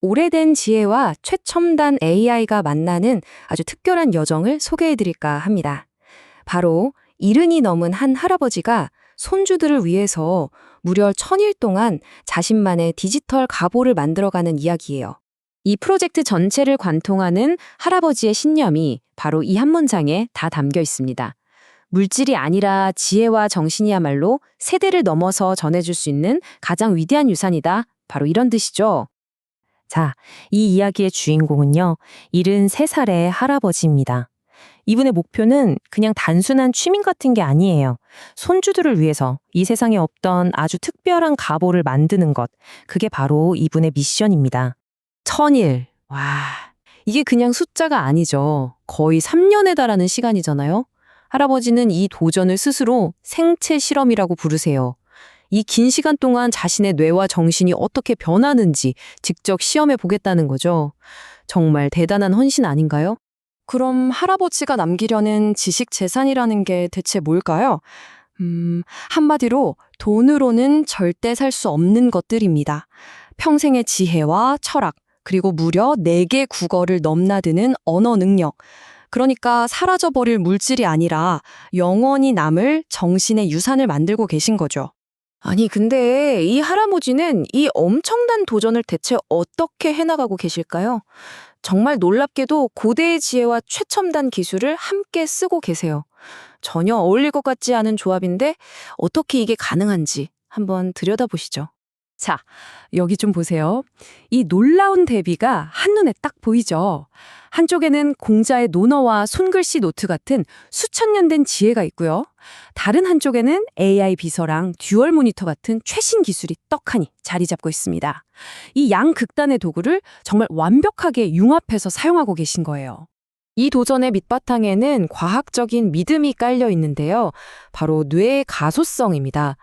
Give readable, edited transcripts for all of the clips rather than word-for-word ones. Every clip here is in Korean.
오래된 지혜와 최첨단 AI가 만나는 아주 특별한 여정을 소개해 드릴까 합니다. 바로 70이 넘은 한 할아버지가 손주들을 위해서 무려 1000일 동안 자신만의 디지털 가보를 만들어가는 이야기예요. 이 프로젝트 전체를 관통하는 할아버지의 신념이 바로 이 한 문장에 다 담겨 있습니다. 물질이 아니라 지혜와 정신이야말로 세대를 넘어서 전해줄 수 있는 가장 위대한 유산이다. 바로 이런 뜻이죠. 자, 이 이야기의 주인공은요, 73살의 할아버지입니다. 이분의 목표는 그냥 단순한 취미 같은 게 아니에요. 손주들을 위해서 이 세상에 없던 아주 특별한 가보를 만드는 것, 그게 바로 이분의 미션입니다. 1000일. 와, 이게 그냥 숫자가 아니죠. 거의 3년에 달하는 시간이잖아요. 할아버지는 이 도전을 스스로 생체 실험이라고 부르세요. 이 긴 시간 동안 자신의 뇌와 정신이 어떻게 변하는지 직접 시험해 보겠다는 거죠. 정말 대단한 헌신 아닌가요? 그럼 할아버지가 남기려는 지식 재산이라는 게 대체 뭘까요? 한마디로 돈으로는 절대 살 수 없는 것들입니다. 평생의 지혜와 철학, 그리고 무려 4개 국어를 넘나드는 언어 능력. 그러니까 사라져버릴 물질이 아니라 영원히 남을 정신의 유산을 만들고 계신 거죠. 아니, 근데 이 할아버지는 이 엄청난 도전을 대체 어떻게 해나가고 계실까요? 정말 놀랍게도 고대의 지혜와 최첨단 기술을 함께 쓰고 계세요. 전혀 어울릴 것 같지 않은 조합인데 어떻게 이게 가능한지 한번 들여다보시죠. 자, 여기 좀 보세요. 이 놀라운 대비가 한눈에 딱 보이죠? 한쪽에는 공자의 논어와 손글씨 노트 같은 수천 년 된 지혜가 있고요. 다른 한쪽에는 AI 비서랑 듀얼 모니터 같은 최신 기술이 떡하니 자리 잡고 있습니다. 이 양극단의 도구를 정말 완벽하게 융합해서 사용하고 계신 거예요. 이 도전의 밑바탕에는 과학적인 믿음이 깔려 있는데요. 바로 뇌의 가소성입니다.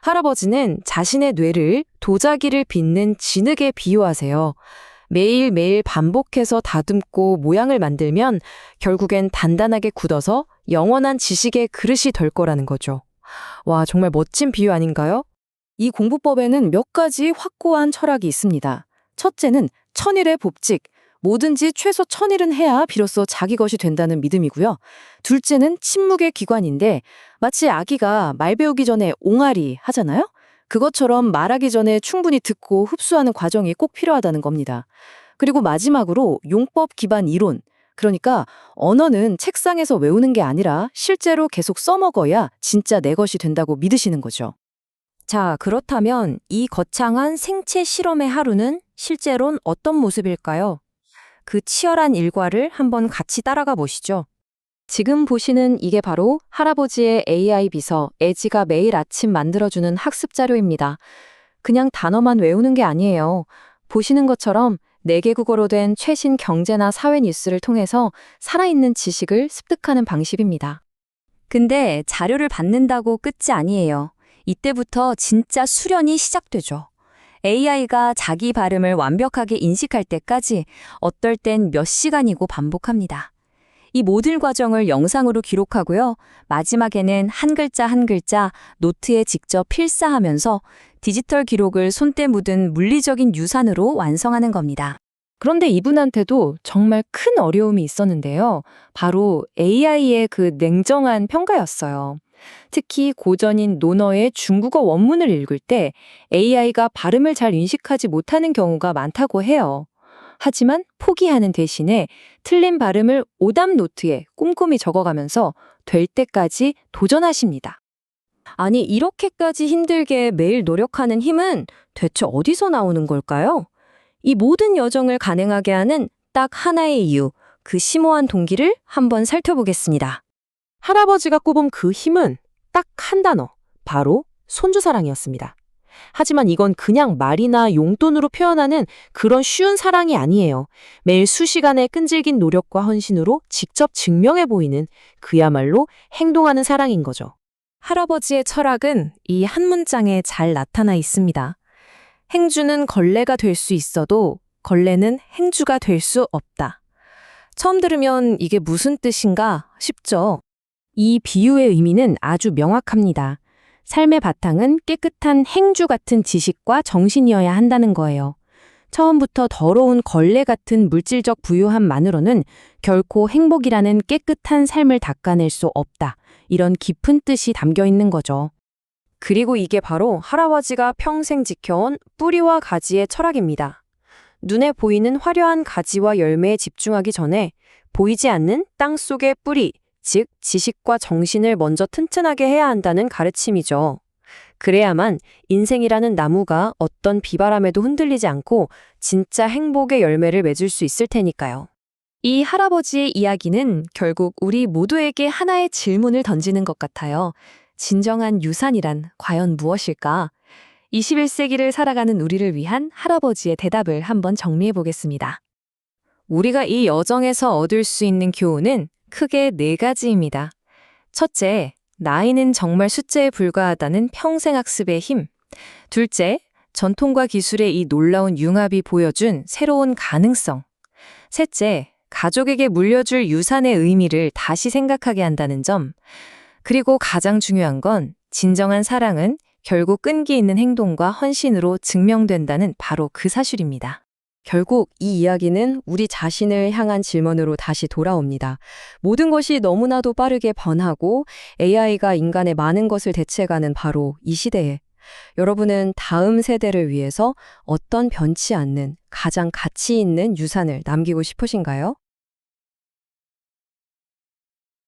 할아버지는 자신의 뇌를 도자기를 빚는 진흙에 비유하세요. 매일매일 반복해서 다듬고 모양을 만들면 결국엔 단단하게 굳어서 영원한 지식의 그릇이 될 거라는 거죠. 와, 정말 멋진 비유 아닌가요? 이 공부법에는 몇 가지 확고한 철학이 있습니다. 첫째는 1000일의 법칙, 뭐든지 최소 1000일은 해야 비로소 자기 것이 된다는 믿음이고요. 둘째는 침묵의 기관인데 마치 아기가 말 배우기 전에 옹알이 하잖아요? 그것처럼 말하기 전에 충분히 듣고 흡수하는 과정이 꼭 필요하다는 겁니다. 그리고 마지막으로 용법 기반 이론. 그러니까 언어는 책상에서 외우는 게 아니라 실제로 계속 써먹어야 진짜 내 것이 된다고 믿으시는 거죠. 자, 그렇다면 이 거창한 생체 실험의 하루는 실제로는 어떤 모습일까요? 그 치열한 일과를 한번 같이 따라가 보시죠. 지금 보시는 이게 바로 할아버지의 AI 비서 에지가 매일 아침 만들어주는 학습 자료입니다. 그냥 단어만 외우는 게 아니에요. 보시는 것처럼 4개 국어로 된 최신 경제나 사회 뉴스를 통해서 살아있는 지식을 습득하는 방식입니다. 근데 자료를 받는다고 끝이 아니에요. 이때부터 진짜 수련이 시작되죠. AI가 자기 발음을 완벽하게 인식할 때까지 어떨 땐 몇 시간이고 반복합니다. 이 모든 과정을 영상으로 기록하고요. 마지막에는 한 글자 한 글자 노트에 직접 필사하면서 디지털 기록을 손때 묻은 물리적인 유산으로 완성하는 겁니다. 그런데 이분한테도 정말 큰 어려움이 있었는데요. 바로 AI의 그 냉정한 평가였어요. 특히 고전인 논어의 중국어 원문을 읽을 때 AI가 발음을 잘 인식하지 못하는 경우가 많다고 해요. 하지만 포기하는 대신에 틀린 발음을 오답 노트에 꼼꼼히 적어가면서 될 때까지 도전하십니다. 아니, 이렇게까지 힘들게 매일 노력하는 힘은 대체 어디서 나오는 걸까요? 이 모든 여정을 가능하게 하는 딱 하나의 이유, 그 심오한 동기를 한번 살펴보겠습니다. 할아버지가 꼽은 그 힘은 딱 한 단어, 바로 손주사랑이었습니다. 하지만 이건 그냥 말이나 용돈으로 표현하는 그런 쉬운 사랑이 아니에요. 매일 수시간의 끈질긴 노력과 헌신으로 직접 증명해 보이는 그야말로 행동하는 사랑인 거죠. 할아버지의 철학은 이 한 문장에 잘 나타나 있습니다. 행주는 걸레가 될 수 있어도 걸레는 행주가 될 수 없다. 처음 들으면 이게 무슨 뜻인가 싶죠? 이 비유의 의미는 아주 명확합니다. 삶의 바탕은 깨끗한 행주 같은 지식과 정신이어야 한다는 거예요. 처음부터 더러운 걸레 같은 물질적 부유함만으로는 결코 행복이라는 깨끗한 삶을 닦아낼 수 없다. 이런 깊은 뜻이 담겨 있는 거죠. 그리고 이게 바로 할아버지가 평생 지켜온 뿌리와 가지의 철학입니다. 눈에 보이는 화려한 가지와 열매에 집중하기 전에 보이지 않는 땅 속의 뿌리, 즉 지식과 정신을 먼저 튼튼하게 해야 한다는 가르침이죠. 그래야만 인생이라는 나무가 어떤 비바람에도 흔들리지 않고 진짜 행복의 열매를 맺을 수 있을 테니까요. 이 할아버지의 이야기는 결국 우리 모두에게 하나의 질문을 던지는 것 같아요. 진정한 유산이란 과연 무엇일까? 21세기를 살아가는 우리를 위한 할아버지의 대답을 한번 정리해 보겠습니다. 우리가 이 여정에서 얻을 수 있는 교훈은 크게 4가지입니다. 첫째, 나이는 정말 숫자에 불과하다는 평생학습의 힘. 둘째, 전통과 기술의 이 놀라운 융합이 보여준 새로운 가능성. 셋째, 가족에게 물려줄 유산의 의미를 다시 생각하게 한다는 점. 그리고 가장 중요한 건 진정한 사랑은 결국 끈기 있는 행동과 헌신으로 증명된다는 바로 그 사실입니다. 결국 이 이야기는 우리 자신을 향한 질문으로 다시 돌아옵니다. 모든 것이 너무나도 빠르게 변하고 AI가 인간의 많은 것을 대체해가는 바로 이 시대에 여러분은 다음 세대를 위해서 어떤 변치 않는 가장 가치 있는 유산을 남기고 싶으신가요?